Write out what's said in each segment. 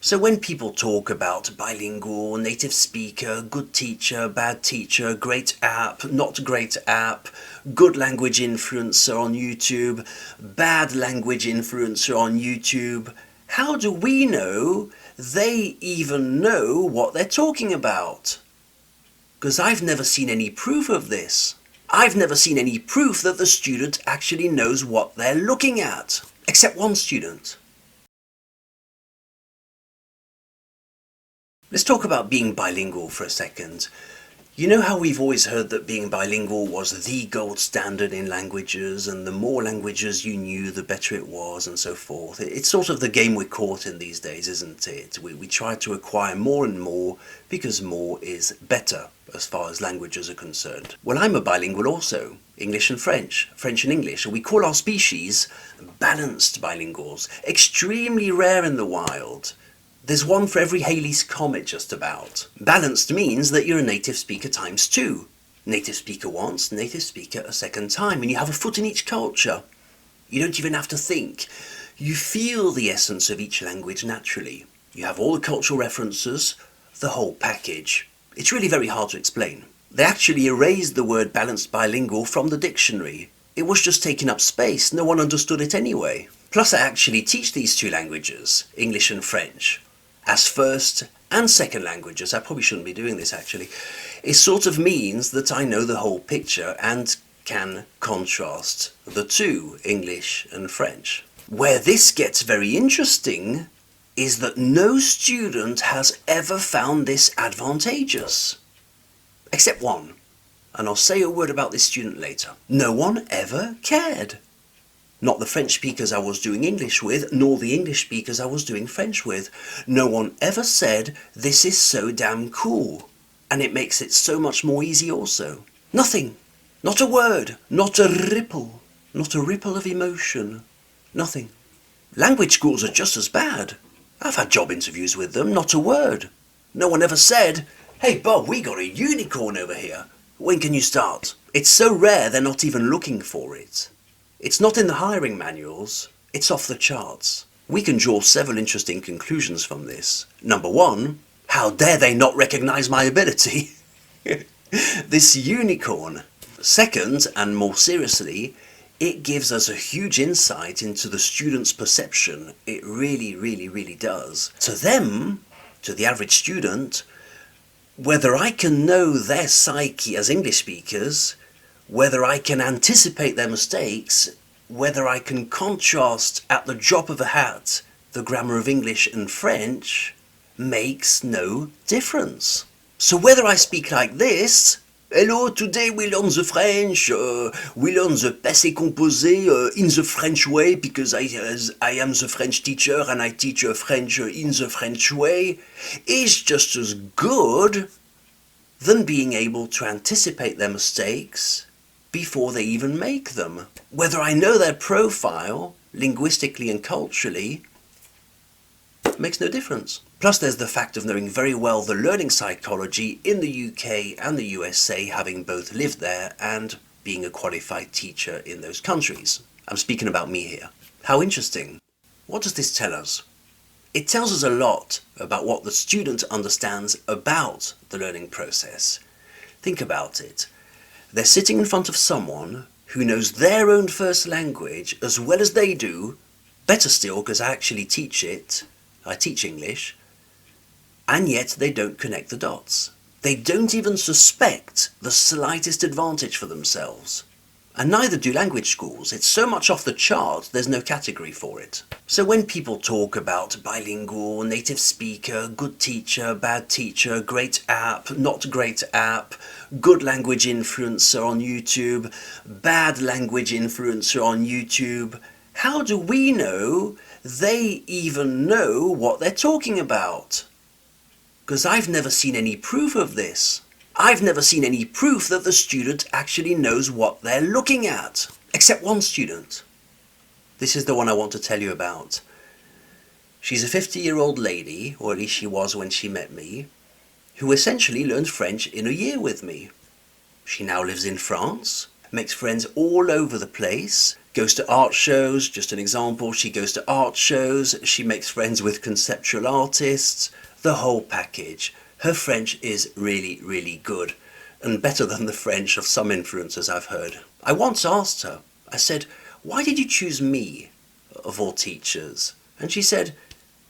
So when people talk about bilingual, native speaker, good teacher, bad teacher, great app, not great app, good language influencer on YouTube, bad language influencer on YouTube, how do we know they even know what they're talking about? Because I've never seen any proof of this. I've never seen any proof that the student actually knows what they're looking at. Except one student. Let's talk about being bilingual for a second. You know how we've always heard that being bilingual was the gold standard in languages, and the more languages you knew, the better it was, and so forth. It's sort of the game we're caught in these days, isn't it? We try to acquire more and more because more is better as far as languages are concerned. Well, I'm a bilingual also. English and French, French and English. We call our species balanced bilinguals. Extremely rare in the wild. There's one for every Halley's Comet just about. Balanced means that you're a native speaker times two. Native speaker once, native speaker a second time, and you have a foot in each culture. You don't even have to think. You feel the essence of each language naturally. You have all the cultural references, the whole package. It's really very hard to explain. They actually erased the word balanced bilingual from the dictionary. It was just taking up space, no one understood it anyway. Plus I actually teach these two languages, English and French, as first and second languages. I probably shouldn't be doing this actually. It sort of means that I know the whole picture and can contrast the two, English and French. Where this gets very interesting is that no student has ever found this advantageous. Except one. And I'll say a word about this student later. No one ever cared. Not the French speakers I was doing English with, nor the English speakers I was doing French with. No one ever said, this is so damn cool, and it makes it so much more easy also. Nothing. Not a word. Not a ripple. Not a ripple of emotion. Nothing. Language schools are just as bad. I've had job interviews with them. Not a word. No one ever said, hey Bob, we got a unicorn over here. When can you start? It's so rare they're not even looking for it. It's not in the hiring manuals, it's off the charts. We can draw several interesting conclusions from this. Number one, how dare they not recognize my ability? This unicorn. Second, and more seriously, it gives us a huge insight into the student's perception. It really does. To them, to the average student, whether I can know their psyche as English speakers, whether I can anticipate their mistakes, whether I can contrast at the drop of a hat the grammar of English and French, makes no difference. So whether I speak like this, hello, today we learn the French, we learn the passé composé in the French way because I am the French teacher and I teach French in the French way, is just as good than being able to anticipate their mistakes before they even make them. Whether I know their profile, linguistically and culturally, makes no difference. Plus there's the fact of knowing very well the learning psychology in the UK and the USA, having both lived there and being a qualified teacher in those countries. I'm speaking about me here. How interesting. What does this tell us? It tells us a lot about what the student understands about the learning process. Think about it. They're sitting in front of someone who knows their own first language as well as they do, better still because I actually teach it, I teach English, and yet they don't connect the dots. They don't even suspect the slightest advantage for themselves. And neither do language schools. It's so much off the chart, there's no category for it. So when people talk about bilingual, native speaker, good teacher, bad teacher, great app, not great app, good language influencer on YouTube, bad language influencer on YouTube, how do we know they even know what they're talking about? Because I've never seen any proof of this. I've never seen any proof that the student actually knows what they're looking at. Except one student. This is the one I want to tell you about. She's a 50-year-old lady, or at least she was when she met me, who essentially learned French in a year with me. She now lives in France, makes friends all over the place, goes to art shows, just an example, she goes to art shows, she makes friends with conceptual artists, the whole package. Her French is really, really good, and better than the French of some influencers I've heard. I once asked her, I said, "Why did you choose me, of all teachers?" And she said,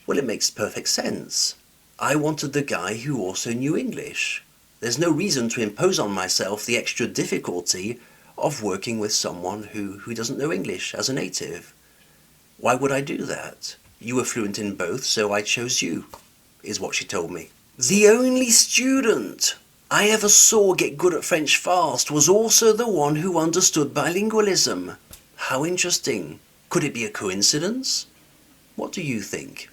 "Well, it makes perfect sense. I wanted the guy who also knew English. There's no reason to impose on myself the extra difficulty of working with someone who doesn't know English as a native. Why would I do that? You were fluent in both, so I chose you," is what she told me. The only student I ever saw get good at French fast was also the one who understood bilingualism. How interesting. Could it be a coincidence? What do you think?